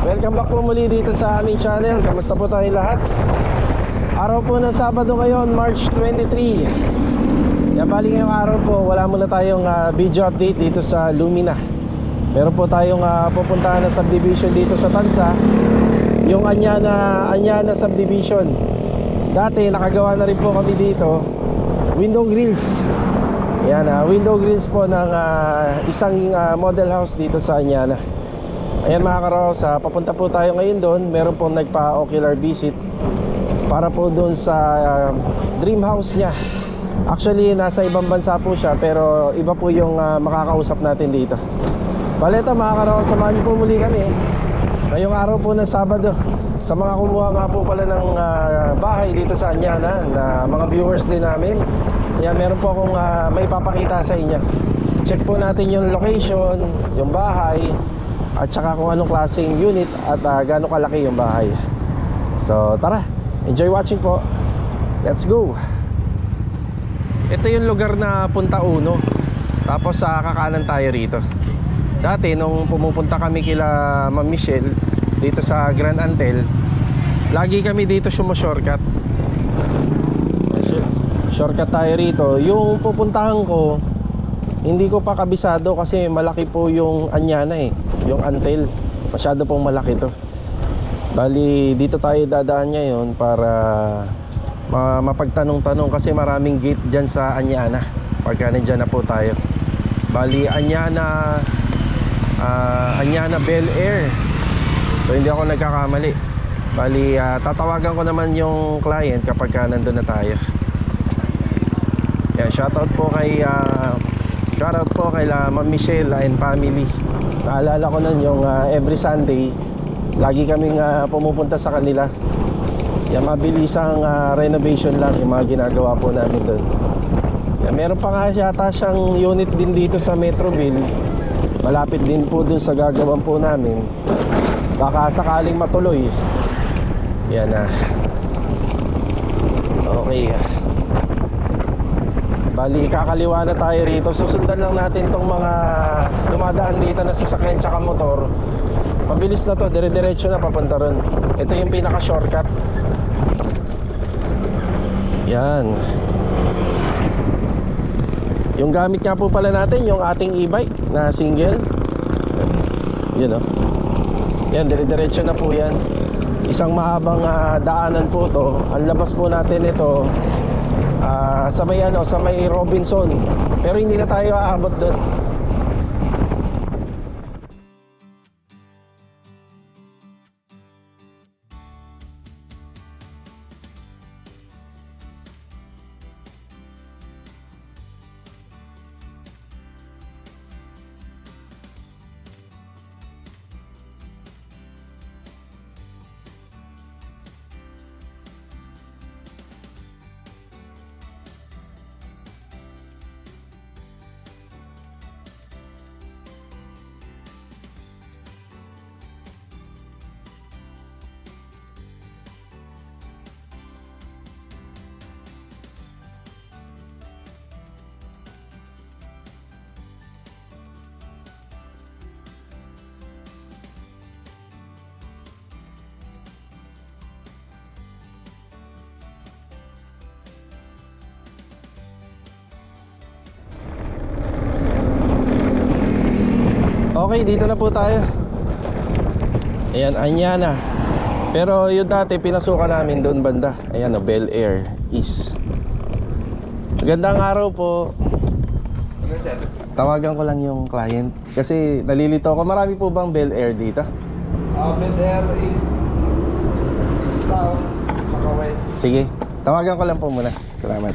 Welcome back po muli dito sa aming channel. Kamusta po tayong lahat? Araw po ng Sabado ngayon, March 23. Yan, bali ngayong araw po, wala muna tayong video update dito sa Lumina. Meron po tayong pupuntahan na subdivision dito sa Tansa, yung Anyana subdivision. Dati nakagawa na rin po kami dito window grills. Yan, window grills po ng isang model house dito sa Anyana. Ayan mga karos, papunta po tayo ngayon doon. Meron pong nagpa-ocular visit para po doon sa dream house niya. Actually, nasa ibang bansa po siya, pero iba po yung makakausap natin dito. Bale ito mga karos, samahan niyo po muli kami ngayong araw po ng Sabado. Sa mga kumuha nga po pala ng bahay dito sa Anyana, na mga viewers din namin. Ayan, meron po akong may papakita sa inyo. Check po natin yung location, yung bahay, at saka kung anong klaseng unit at gaano kalaki yung bahay. So tara, enjoy watching po. Let's go. Ito yung lugar na Punta Uno. Tapos kakanan tayo rito. Dati nung pumupunta kami kila Ma'am Michelle dito sa Grand Antel, lagi kami dito shortcut. Shortcut tayo rito. Yung pupuntahan ko, hindi ko pa kabisado kasi malaki po yung Anyana yung Antel. Masyado pong malaki to. Bali dito tayo dadaan ngayon para mapagtanong-tanong kasi maraming gate dyan sa Anyana pagka nandyan na po tayo. Bali Anyana Bel Air. So hindi ako nagkakamali. Bali tatawagan ko naman yung client kapag nandun na tayo. Yan, shoutout po kay Ma'am Michelle and family. Naalala ko nun yung every Sunday lagi kaming pumupunta sa kanila. Yan, mabilisang renovation lang yung mga ginagawa po namin doon. Yan, meron pa nga yata siyang unit din dito sa Metroville. Malapit din po dun sa gagawin po namin. Baka sakaling matuloy. Yan na. Okay. Bali kakaliwa na tayo rito. Susundan lang natin tong mga dumadaan dito na sasakyan tsaka motor. Mabilis na to, dire-diretso na papunta ron. Ito yung pinaka shortcut. Yan. Yung gamit nga po pala natin, yung ating e-bike na single. Yun o. Yan, dire-diretso na po yan. Isang mahabang daanan po to. Ang labas po natin ito sa may Robinson. Pero hindi na tayo aabot doon. Okay, dito na po tayo. Ayan, Anyana. Pero yung dati pinasukan namin doon banda. Ayan, Bel Air East. Magandang araw po. Tawagan ko lang yung client kasi nalilito ako. Marami po bang Bel Air dito? Bel Air East, South, saka West. Sige, tawagan ko lang po muna. Salamat.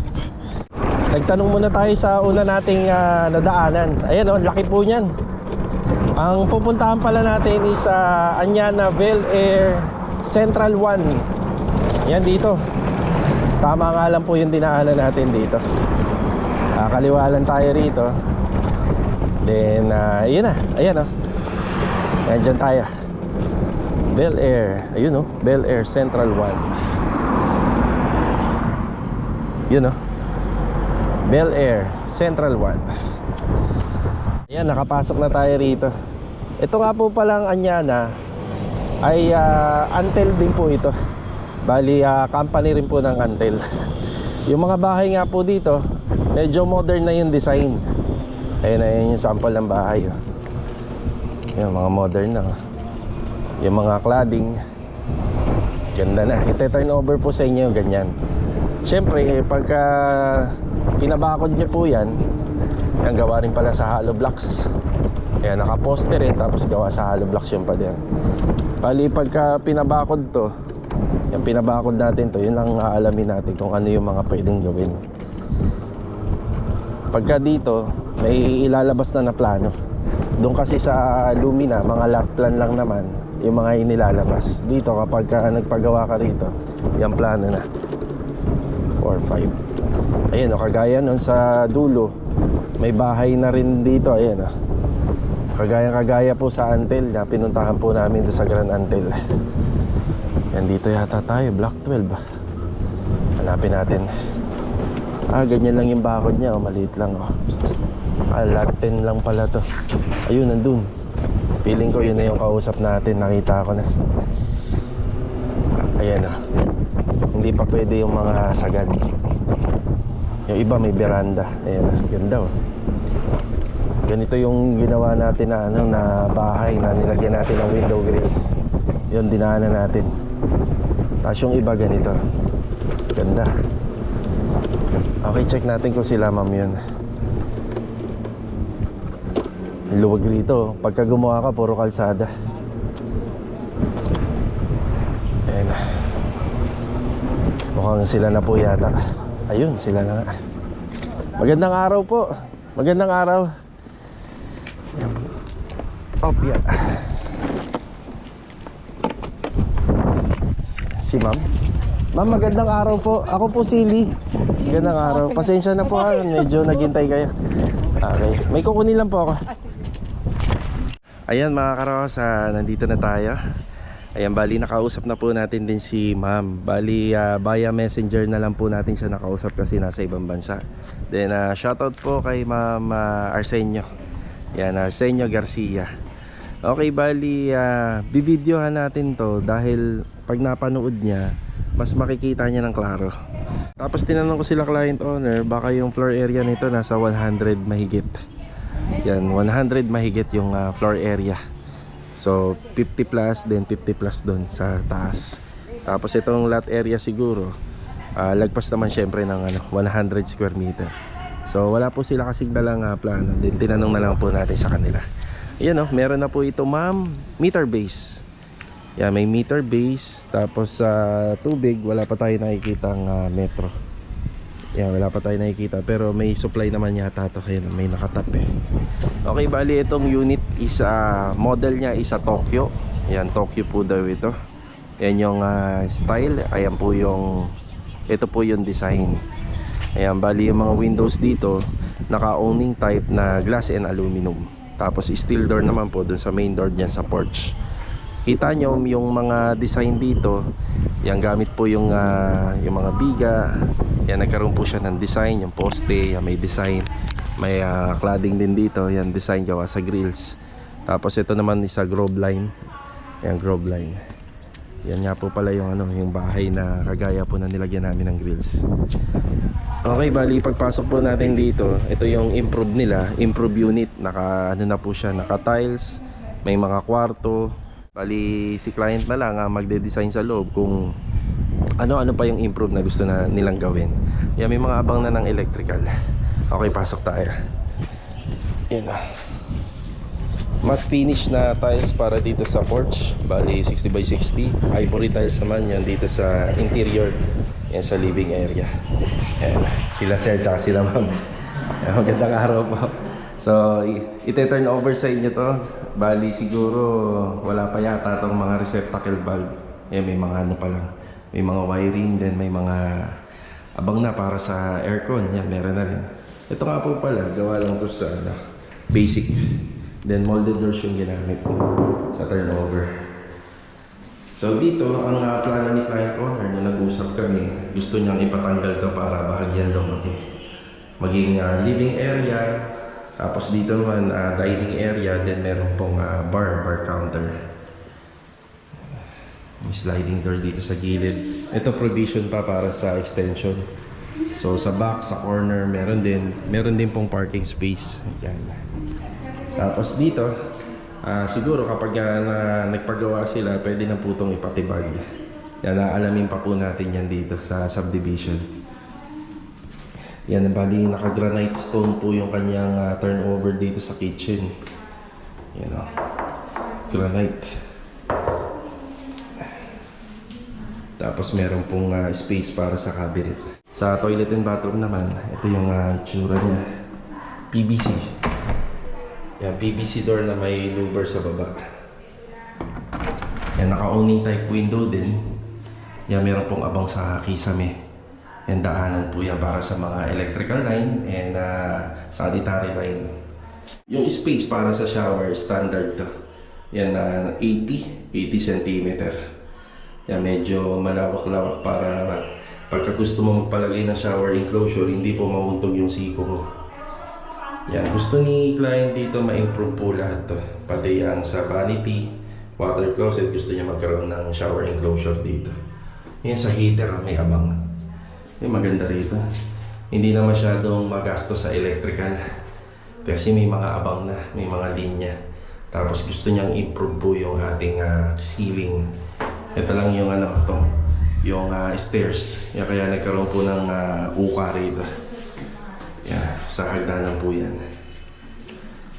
Nagtanong muna tayo sa una nating nadaanan. Ayan laki po niyan. Ang pupuntahan pala natin is Anyana Bel Air Central 1. Yan dito. Tama nga lang po yung dinaanan natin dito. Kaliwa lang tayo rito. Then yun na. Ayan Ayan, dyan tayo. Bel Air. Ayun Bel Air Central 1. Yun Bel Air Central 1. Ayan, nakapasok na tayo rito. Ito nga po palang Anyana ay Antel din po ito. Bali company rin po ng Antel. Yung mga bahay nga po dito, medyo modern na yung design. Ayun yung sample ng bahay, oh. Yung mga modern na, oh. Yung mga cladding ganda na. Ite-turn over po sa inyo ganyan. Siyempre pagka pinabakod nyo po yan, yan gawa rin pala sa hollow blocks. Ayan, nakaposter tapos gawa sa hollow blocks yung pader. Bali pagka pinabakod to, yung pinabakod natin to, yun ang aalamin natin kung ano yung mga pwedeng gawin. Pagka dito may ilalabas na plano. Doon kasi sa Lumina, mga lot plan lang naman yung mga inilalabas. Dito kapag nagpagawa ka rito, yung plano na 4-5. Ayun, kagaya nun sa dulo, may bahay na rin dito. Ayan, kagaya po sa Antel na pinuntahan po namin doon sa Grand Antel. Yan, dito yata tayo, Block 12. Hanapin natin. Ganyan lang yung bakod niya, maliit lang, lot 10 lang pala to. Ayun, nandun. Feeling ko yun na yung kausap natin. Nakita ko na. Ayan, hindi pa pwede yung mga sagad. Yung iba may veranda. Ayan, ganda, Ganito yung ginawa natin na, na bahay na nilagyan natin ng window grills. Yun, dinaanan natin. Tapos yung iba ganito. Ganda. Okay, check natin kung sila ma'am yun. Luwag rito. Pagka gumawa ka, puro kalsada. Ayan. Mukhang sila na po yata. Ayun, sila na nga. Magandang araw po. Magandang araw. Yeah. Si ma'am. Ma'am, magandang araw po. Ako po si Lee. Magandang araw. Pasensya na po medyo naghintay kayo. Okay. May kukunin lang po ako. Ayan mga karos, nandito na tayo. Ayan, bali nakausap na po natin din si ma'am. Bali via messenger na lang po natin siya nakausap kasi nasa ibang bansa. Then shoutout po kay ma'am Arsenio. Yan, Arsenio Garcia. Okay, bali bibidyohan natin to dahil pag napanood niya, mas makikita niya ng klaro. Tapos tinanong ko sila client owner, baka yung floor area nito nasa 100 mahigit. Yan, 100 mahigit yung floor area. So 50 plus, then 50 plus doon sa taas. Tapos itong lot area siguro lagpas naman syempre ng 100 square meter. So wala po sila kasing dalang plano. Then tinanong na lang po natin sa kanila. Ayan, meron na po ito ma'am, meter base. Yan, may meter base. Tapos sa tubig wala pa tayo nakikitang metro. Yan, wala pa tayo nakikita, pero may supply naman yata to. Kaya may nakatap Okay, bali itong unit is model niya is Tokyo. Yan, Tokyo po daw ito. Yan yung style. Ayan po yung, ito po yung design. Ayan, bali yung mga windows dito naka-owning type na glass and aluminum. Tapos steel door naman po dun sa main door niya sa porch. Kita nyo yung mga design dito. Yan, gamit po yung mga biga. Yan, nagkaroon po siya ng design. Yung poste, yan, may design. May cladding din dito. Yan, design gawa sa grills. Tapos ito naman is sa groove line. Yan, groove line. Yan nga po pala yung yung bahay na kagaya po na nilagyan namin ng grills. Okay, bali pagpasok po natin dito, ito yung improve nila, improve unit. Naka na po siya, naka tiles, may mga kwarto. Bali si client na lang magde-design sa loob kung ano pa yung improve na gusto na nilang gawin. Yan, may mga abang na ng electrical. Okay, pasok tayo. Yan matte finish na tiles para dito sa porch. Bali 60x60. Ivory tiles naman yan dito sa interior. Yan sa living area. Yan, sila sir tsaka sila ma'am. Magandang araw po. So ite-turn over sa inyo to. Bali siguro wala pa yata itong mga receptacle valve. Yan, may mga pa lang. May mga wiring, then may mga abang na para sa aircon. Yan, meron na rin. Ito nga po pala, gawa lang to sa basic. Then molded doors yung ginamit sa turnover. So dito, ang plano ni client owner na nag-usap kami, gusto niyang ipatanggal to para bahagyan lumaki. Maging living area, tapos dito naman dining area, then meron pong bar counter. May sliding door dito sa gilid. Ito provision pa para sa extension. So sa back, sa corner, meron din pong parking space. Yan. Tapos dito, siguro kapag nagpagawa sila, pwede na po itong ipatibag. Yan, naalamin pa po natin yan dito sa subdivision. Yan, bali naka-granite stone po yung kanyang turnover dito sa kitchen. Yan o, granite. Tapos meron pong space para sa cabinet. Sa toilet and bathroom naman, ito yung itsura niya. PVC. Yan, PVC door na may louver sa baba. Yan, naka-owning type window din. Yan, meron pong abang sa kisame. Yan, daanan po yan para sa mga electrical line and sanitary line. Yung space para sa shower, standard to. Yan, 80 cm. Yan, medyo malawak-lawak para pagka gusto mo magpalagay ng shower enclosure, hindi po mauntog yung siko mo. Yan, gusto ni client dito ma-improve po lahat to. Pati yan sa vanity, water closet, gusto niya magkaroon ng shower enclosure dito. Yan, sa heater, may abang. Yung maganda rito. Hindi na masyadong magastos sa electrical. Kasi may mga abang na, may mga linya. Tapos gusto niyang improve po yung ating ceiling. Ito lang yung yung stairs. Kaya nagkaroon po ng uka rito. Yan, sa hagdanan po yan.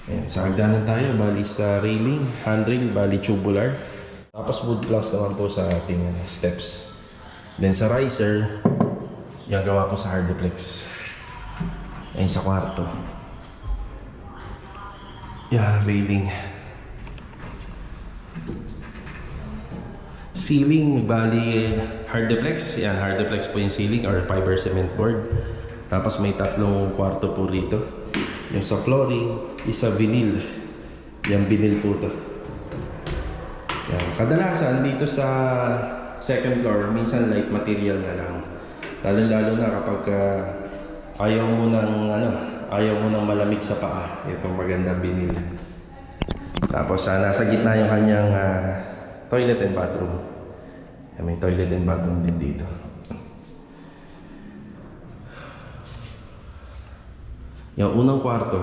Yan, sa hagdanan tayo, bali sa railing, handrail, bali tubular. Tapos wood planks naman po sa ating steps. Then sa riser, yung gawa po sa harduplex. Ayun sa kwarto. Yeah, railing. Ceiling, bali harduplex. Yan, harduplex po yung ceiling or fiber cement board. Tapos may tatlong kwarto po rito. Yung sa flooring, isa vinyl. Yan, vinyl po to. Yan. Kadalasan dito sa second floor, minsan light material na lang. Lalo na kapag ayaw mo ng malamig sa paa. Itong magandang vinyl. Tapos nasa gitna yung kanyang toilet and bathroom. May toilet and bathroom din dito. Yung unang kwarto.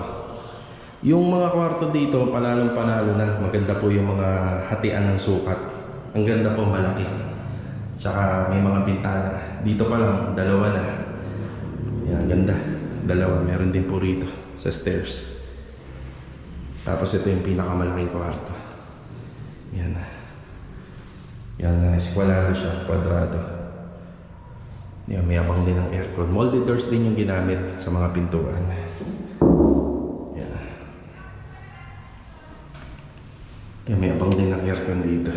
Yung mga kwarto dito, panalong-panalo na. Maganda po yung mga hatian ng sukat. Ang ganda po, malaki. Tsaka may mga bintana. Dito pa lang, dalawa na. Yan, ganda. Dalawa. Meron din po rito sa stairs. Tapos ito yung pinakamalaking kwarto. Yan. Yan, eskwalado siya. Kwadrado. Yan, may abang din ng aircon. Molded doors din yung ginamit sa mga pintuan. Yan. Yan, may abang din ng aircon dito.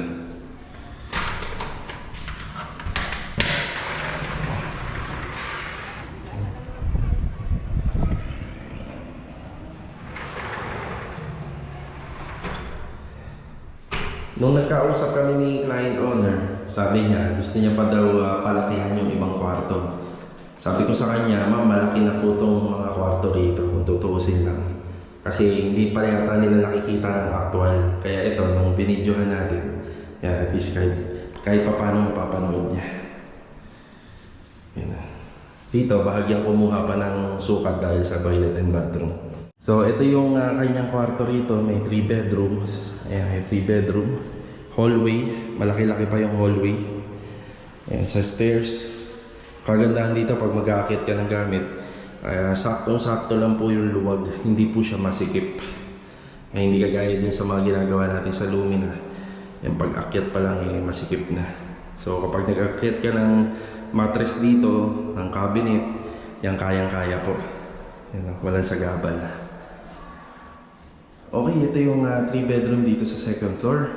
Nung nagkausap kami ni client owner, sabi niya, gusto niya pa daw palakihan yung ibang kwarto. Sabi ko sa kanya, ma'am, malaki na po itong mga kwarto rito, kung tutuusin lang. Kasi hindi pa yata nila nakikita ng actual. Kaya ito, nung binidyohan natin, at least kahit pa paano mapapanood niya. Yan. Dito, bahagyang kumuha pa ng sukat dahil sa toilet and bathroom. So, ito yung kanyang kwarto rito. May 3 bedrooms. Ayan, may 3 bedroom. Hallway. Malaki-laki pa yung hallway. Ayan, sa stairs. Kagandahan dito pag mag-aakyat ka ng gamit. Saktong-sakto lang po yung luwag. Hindi po siya masikip. Hindi kagaya din sa mga ginagawa natin sa Lumina. Yung pag-akyat pa lang, masikip na. So, kapag nag-akyat ka ng mattress dito, ng cabinet, yan kayang-kaya po. Yan, walang sagabal. Okay, ito yung 3 bedroom dito sa second floor.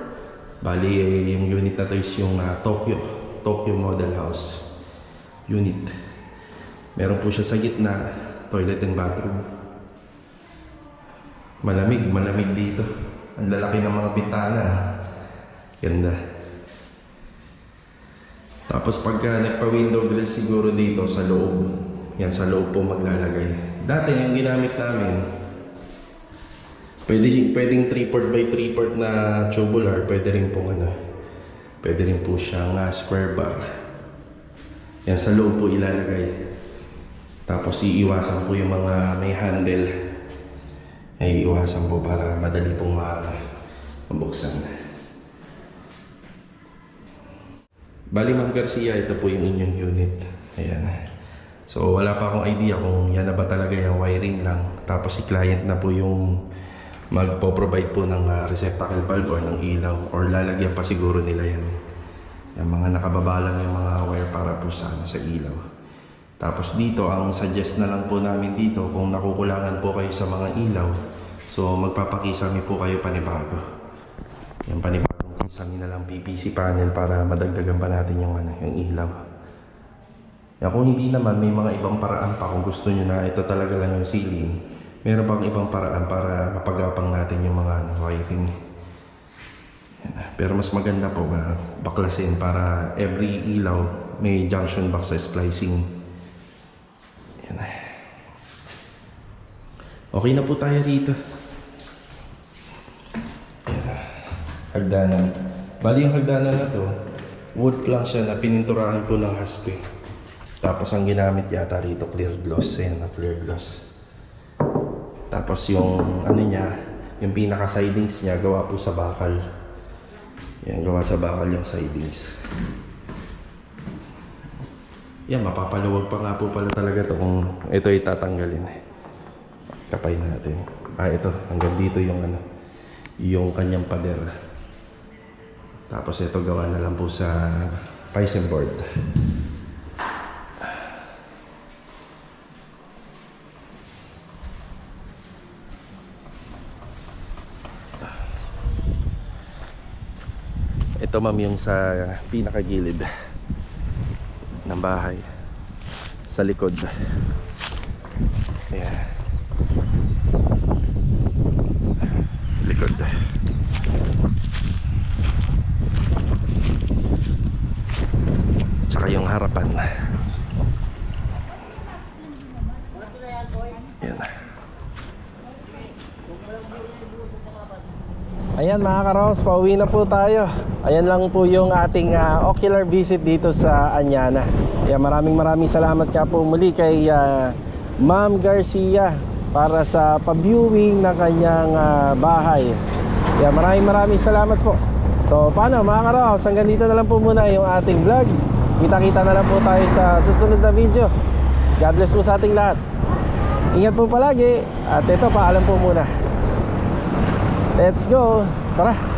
Bali, yung unit na to is yung Tokyo Model House unit. Meron po siya sa gitna, toilet and bathroom. Malamig dito. Ang lalaki ng mga bintana. Ganda. Tapos pagka nagpa-window grill siguro dito sa loob. Yan, sa loob po maglalagay. Dati yung ginamit namin, pwedeng 3-port by 3-port na tubular, pwede rin pong Pwede rin po siyang square bar. Yan sa loob po ilalagay. Tapos iiwasan po yung mga may handle. Ay iiwasan po para madali pong mabuksan. Bali Ma'am Garcia, ito po yung inyong unit. Ayan. So wala pa akong idea kung yan na ba talaga yung wiring lang. Tapos si client na po yung magpo-provide po ng receptacle valve or ng ilaw. Or lalagyan pa siguro nila yan. Yung mga nakababa lang yung mga wire para po sa ilaw. Tapos dito, ang suggest na lang po namin dito, kung nakukulangan po kayo sa mga ilaw, so magpapakisami po kayo panibago. Yung panibagong kisami na lang PVC panel para madagdagan pa natin yung ilaw. Yan, kung hindi naman, may mga ibang paraan pa kung gusto nyo na ito talaga lang yung ceiling. Meron pang ibang paraan para mapagapang natin yung mga wiring. Yan. Pero mas maganda po baklasin para every ilaw may junction box sa splicing. Yan. Okay na po tayo rito. Yan. Hagdanan. Bali yung hagdanan na to, wood plank siya na pininturahan po ng haspe. Tapos ang ginamit yata rito clear gloss. Yan, clear gloss. Tapos yung ano niya, yung pinaka sidings niya gawa po sa bakal. Yan, gawa sa bakal yung sidings. Yan, mapapaluwag pa nga po pala talaga to kung ito ay tatanggalin. Kapay natin. Ito, hanggang dito yung yung kanyang pader. Tapos ito gawa na lang po sa Piston board. Ito ma'am yung sa pinakagilid ng bahay sa likod. Ayan. Likod. Tsaka yung harapan. Ayan. Ayan mga karos, pauwi na po tayo. Ayan lang po yung ating ocular visit dito sa Anyana. Ayan, maraming salamat ka po muli kay Ma'am Garcia para sa pa-viewing ng kanyang bahay. Ayan, maraming salamat po. So paano mga karos, hanggang dito na lang po muna yung ating vlog. Kita-kita na lang po tayo sa susunod na video. God bless po sa ating lahat. Ingat po palagi. At ito, paalam po muna. Let's go. Tara.